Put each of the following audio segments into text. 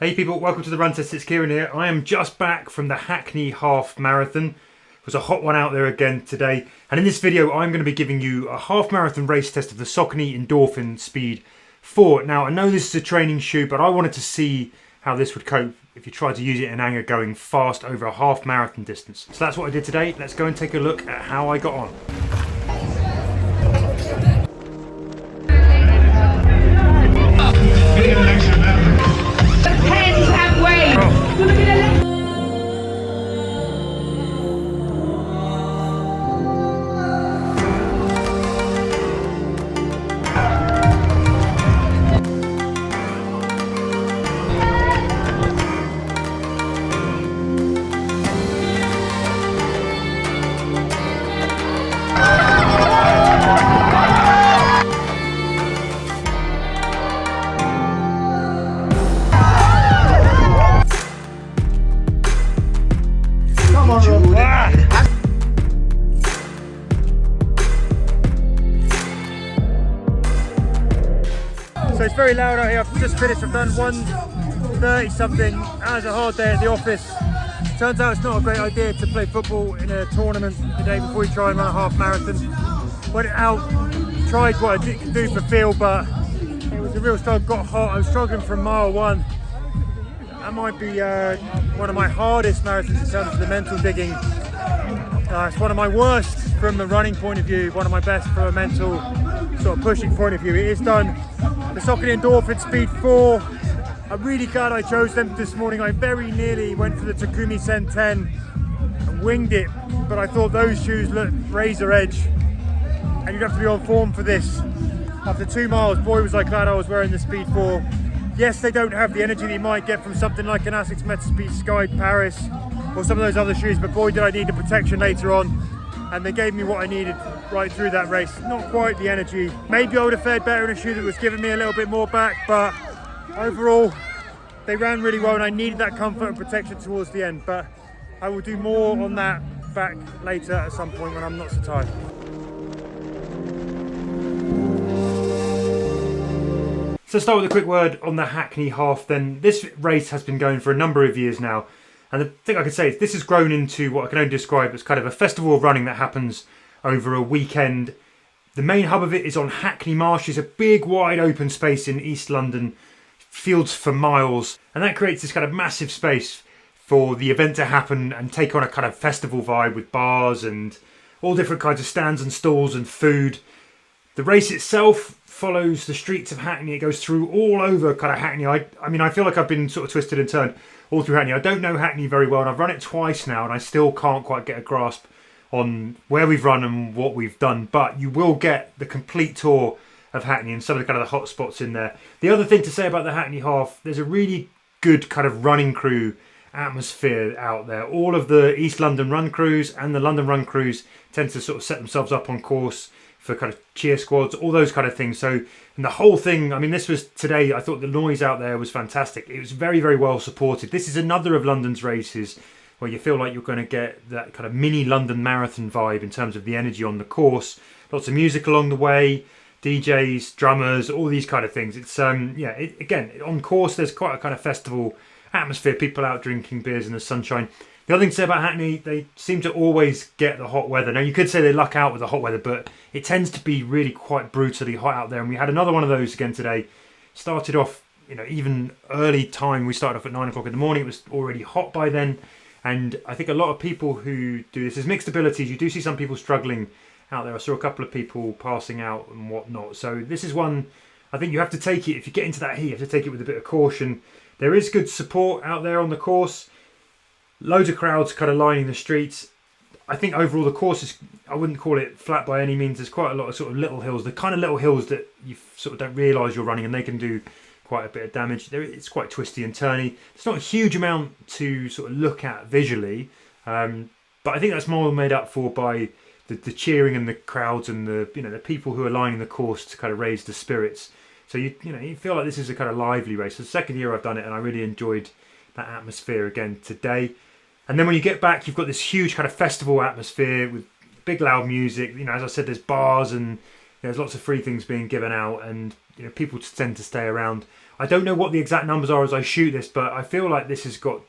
Hey people, welcome to the Run Test. It's Kieran here. I am just back from the Hackney Half Marathon. It was a hot one out there again today. And in this video, I'm going to be giving you a half marathon race test of the Saucony Endorphin Speed 4. Now, I know this is a training shoe, but I wanted to see how this would cope if you tried to use it in anger going fast over a half marathon distance. So that's what I did today. Let's go and take a look at how I got on. So it's very loud out here. I've just finished. I've done 1:30 something. That was a hard day at the office. Turns out it's not a great idea to play football in a tournament the day before you try and run a half marathon. Went out, tried what I could do for feel, but it was a real struggle. Got hot. I was struggling from mile 1. That might be one of my hardest marathons in terms of the mental digging. It's one of my worst from a running point of view, one of my best from a mental sort of pushing point of view. It is done. The Saucony Endorphin Speed 4. I'm really glad I chose them this morning. I very nearly went for the Takumi Sen 10 and winged it, but I thought those shoes looked razor edge and you'd have to be on form for this. After 2 miles, boy was I glad I was wearing the Speed 4. Yes, they don't have the energy that you might get from something like an Asics Metaspeed Sky Paris or some of those other shoes, but boy did I need the protection later on, and they gave me what I needed right through that race. Not quite the energy. Maybe I would have fared better in a shoe that was giving me a little bit more back, but overall they ran really well and I needed that comfort and protection towards the end. But I will do more on that back later at some point when I'm not so tired. So start with a quick word on the Hackney Half then. This race has been going for a number of years now. And the thing I could say is this has grown into what I can only describe as kind of a festival of running that happens over a weekend. The main hub of it is on Hackney Marshes, a big wide open space in East London, fields for miles. And that creates this kind of massive space for the event to happen and take on a kind of festival vibe with bars and all different kinds of stands and stalls and food. The race itself follows the streets of Hackney. It goes through all over kind of Hackney. I mean, I feel like I've been sort of twisted and turned all through Hackney. I don't know Hackney very well and I've run it twice now and I still can't quite get a grasp on where we've run and what we've done, but you will get the complete tour of Hackney and some of the kind of the hot spots in there. The other thing to say about the Hackney Half, there's a really good kind of running crew atmosphere out there. All of the East London run crews and the London run crews tend to sort of set themselves up on course for kind of cheer squads, all those kind of things. So, and the whole thing, I mean, this was today, I thought the noise out there was fantastic. It was very, very well supported. This is another of London's races where you feel like you're going to get that kind of mini London marathon vibe in terms of the energy on the course. Lots of music along the way, DJs, drummers, all these kind of things. It's, again, on course, there's quite a kind of festival atmosphere, people out drinking beers in the sunshine. The other thing to say about Hackney, they seem to always get the hot weather. Now, you could say they luck out with the hot weather, but it tends to be really quite brutally hot out there. And we had another one of those again today. Started off, even early time. We started off at 9 o'clock in the morning. It was already hot by then. And I think a lot of people who do this, there's mixed abilities. You do see some people struggling out there. I saw a couple of people passing out and whatnot. So this is one, I think you have to take it, if you get into that heat, you have to take it with a bit of caution. There is good support out there on the course. Loads of crowds kind of lining the streets. I think overall the course is, I wouldn't call it flat by any means. There's quite a lot of sort of little hills, the kind of little hills that you sort of don't realise you're running and they can do quite a bit of damage. It's quite twisty and turny. There's not a huge amount to sort of look at visually, but I think that's more made up for by the cheering and the crowds and the the people who are lining the course to kind of raise the spirits. So you feel like this is a kind of lively race. It's the second year I've done it and I really enjoyed that atmosphere again today. And then when you get back, you've got this huge kind of festival atmosphere with big loud music. As I said, there's bars and there's lots of free things being given out and people tend to stay around. I don't know what the exact numbers are as I shoot this, but I feel like this has got,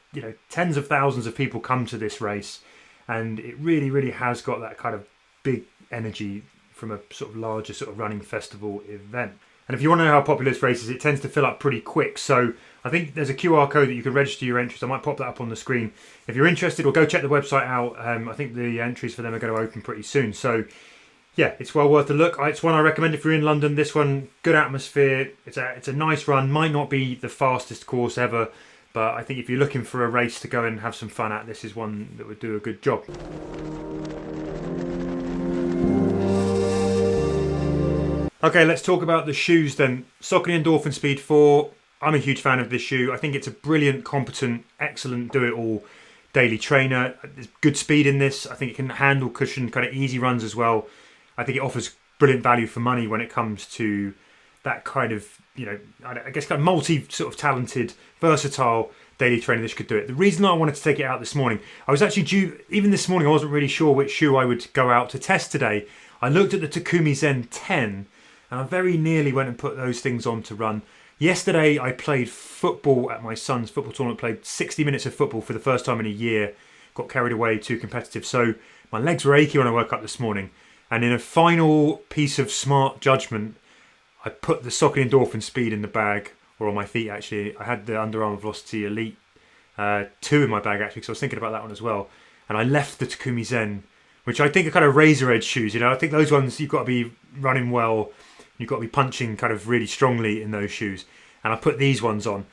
tens of thousands of people come to this race, and it really, really has got that kind of big energy from a sort of larger sort of running festival event. And if you want to know how popular this race is, it tends to fill up pretty quick. So I think there's a QR code that you can register your entries. I might pop that up on the screen. If you're interested, or go check the website out. I think the entries for them are going to open pretty soon. So yeah, it's well worth a look. It's one I recommend if you're in London. This one, good atmosphere. It's a nice run. Might not be the fastest course ever, but I think if you're looking for a race to go and have some fun at, this is one that would do a good job. Okay, let's talk about the shoes then. Saucony Endorphin Speed 4. I'm a huge fan of this shoe. I think it's a brilliant, competent, excellent, do-it-all daily trainer. There's good speed in this. I think it can handle cushion, kind of easy runs as well. I think it offers brilliant value for money when it comes to that kind of, I guess kind of multi sort of talented, versatile daily trainer. This could do it. The reason I wanted to take it out this morning, I was actually even this morning I wasn't really sure which shoe I would go out to test today. I looked at the Takumi Zen 10 and I very nearly went and put those things on to run. Yesterday I played football at my son's football tournament, played 60 minutes of football for the first time in a year, got carried away, too competitive. So my legs were achy when I woke up this morning. And in a final piece of smart judgment, I put the Saucony Endorphin Speed in the bag, or on my feet actually. I had the Under Armour Velocity Elite 2 in my bag actually, because I was thinking about that one as well. And I left the Takumi Zen, which I think are kind of razor edge shoes. I think those ones you've got to be running well. You've got to be punching kind of really strongly in those shoes. And I put these ones on.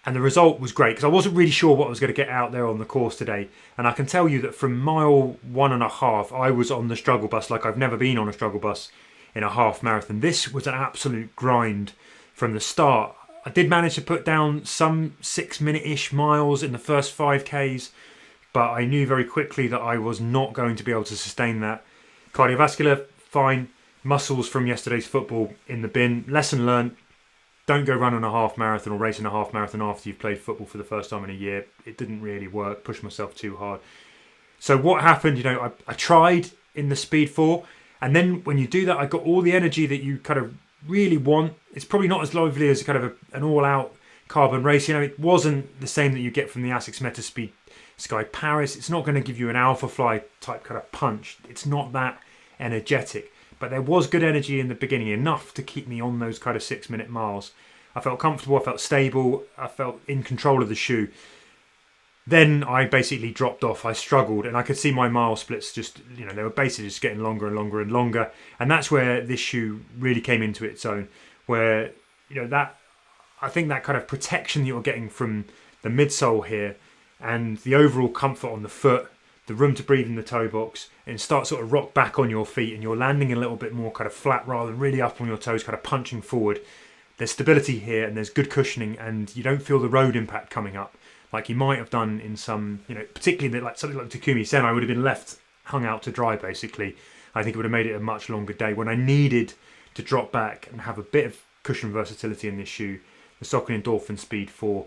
And the result was great because I wasn't really sure what I was going to get out there on the course today. And I can tell you that from mile 1.5, I was on the struggle bus like I've never been on a struggle bus in a half marathon. This was an absolute grind from the start. I did manage to put down some 6-minute-ish miles in the first 5Ks, but I knew very quickly that I was not going to be able to sustain that. Cardiovascular, fine. Muscles from yesterday's football in the bin. Lesson learned. Don't go running a half marathon or racing a half marathon after you've played football for the first time in a year. It didn't really work. Pushed myself too hard. So what happened, I tried in the Speed 4. And then when you do that, I got all the energy that you kind of really want. It's probably not as lively as kind of an all-out carbon race. It wasn't the same that you get from the Asics Meta Speed Sky Paris. It's not going to give you an Alpha Fly type kind of punch. It's not that energetic. But there was good energy in the beginning, enough to keep me on those kind of 6-minute miles. I felt comfortable, I felt stable, I felt in control of the shoe. Then I basically dropped off, I struggled, and I could see my mile splits just, they were basically just getting longer and longer and longer. And that's where this shoe really came into its own, where, I think that kind of protection that you're getting from the midsole here and the overall comfort on the foot, the room to breathe in the toe box, and start sort of rock back on your feet, and you're landing a little bit more kind of flat rather than really up on your toes, kind of punching forward. There's stability here and there's good cushioning, and you don't feel the road impact coming up like you might have done in some, particularly like something like Takumi Sen. I would have been left hung out to dry basically. I think it would have made it a much longer day. When I needed to drop back and have a bit of cushion versatility in this shoe, the Saucony Endorphin Speed 4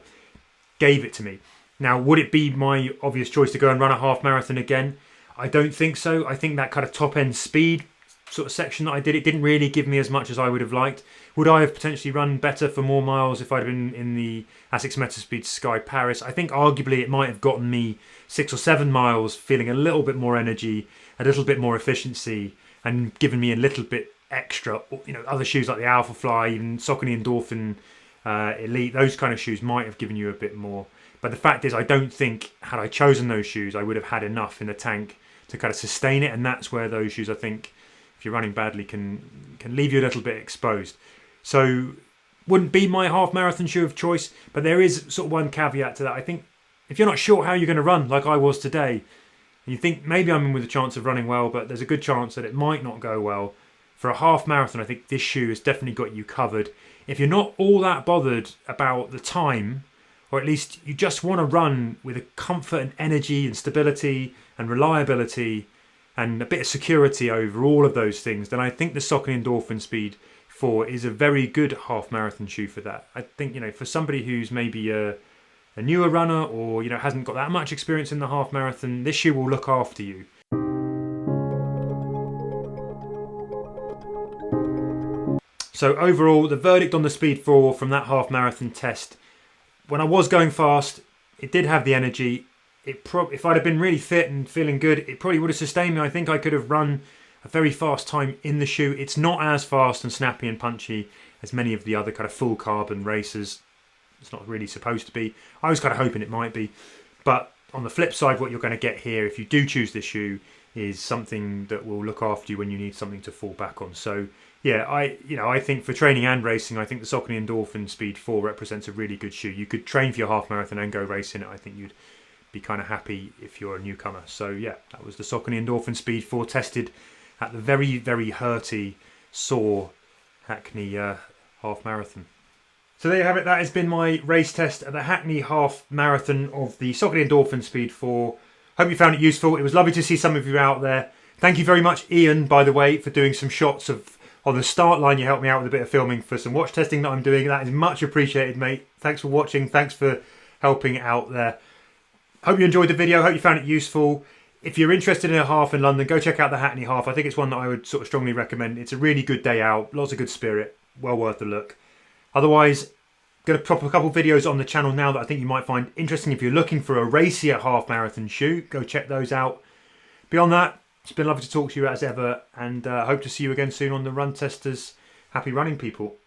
gave it to me. Now, would it be my obvious choice to go and run a half marathon again? I don't think so. I think that kind of top end speed sort of section that I did, it didn't really give me as much as I would have liked. Would I have potentially run better for more miles if I'd been in the Asics Meta Speed Sky Paris? I think arguably it might have gotten me 6 or 7 miles feeling a little bit more energy, a little bit more efficiency, and given me a little bit extra. Other shoes like the Alpha Fly, even Saucony Endorphin Elite, those kind of shoes might have given you a bit more. But the fact is, I don't think, had I chosen those shoes, I would have had enough in the tank to kind of sustain it. And that's where those shoes, I think, if you're running badly, can leave you a little bit exposed. So, wouldn't be my half marathon shoe of choice. But there is sort of one caveat to that. I think if you're not sure how you're going to run, like I was today, and you think maybe I'm in with a chance of running well, but there's a good chance that it might not go well. For a half marathon, I think this shoe has definitely got you covered. If you're not all that bothered about the time, or at least you just want to run with a comfort and energy and stability and reliability and a bit of security over all of those things, then I think the Saucony Endorphin Speed 4 is a very good half marathon shoe for that. I think, for somebody who's maybe a newer runner or, hasn't got that much experience in the half marathon, this shoe will look after you. So overall, the verdict on the Speed 4 from that half marathon test, when I was going fast, it did have the energy. If I'd have been really fit and feeling good, it probably would have sustained me. I think I could have run a very fast time in the shoe. It's not as fast and snappy and punchy as many of the other kind of full carbon racers. It's not really supposed to be. I was kind of hoping it might be. But on the flip side, what you're going to get here, if you do choose this shoe, is something that will look after you when you need something to fall back on. So yeah, I think for training and racing, I think the Saucony Endorphin Speed 4 represents a really good shoe. You could train for your half marathon and go racing it. I think you'd be kind of happy if you're a newcomer. So yeah, that was the Saucony Endorphin Speed 4 tested at the very, very hurty, sore Hackney Half Marathon. So there you have it. That has been my race test at the Hackney Half Marathon of the Saucony Endorphin Speed 4. Hope you found it useful. It was lovely to see some of you out there. Thank you very much, Ian, by the way, for doing some shots of on the start line. You helped me out with a bit of filming for some watch testing that I'm doing. That is much appreciated, mate. Thanks for watching. Thanks for helping out there. Hope you enjoyed the video. Hope you found it useful. If you're interested in a half in London, go check out the Hackney Half. I think it's one that I would sort of strongly recommend. It's a really good day out. Lots of good spirit. Well worth the look. Otherwise, going to pop a couple of videos on the channel now that I think you might find interesting. If you're looking for a racier half marathon shoe, go check those out. Beyond that, it's been lovely to talk to you as ever, and hope to see you again soon on the Run Testers. Happy running, people.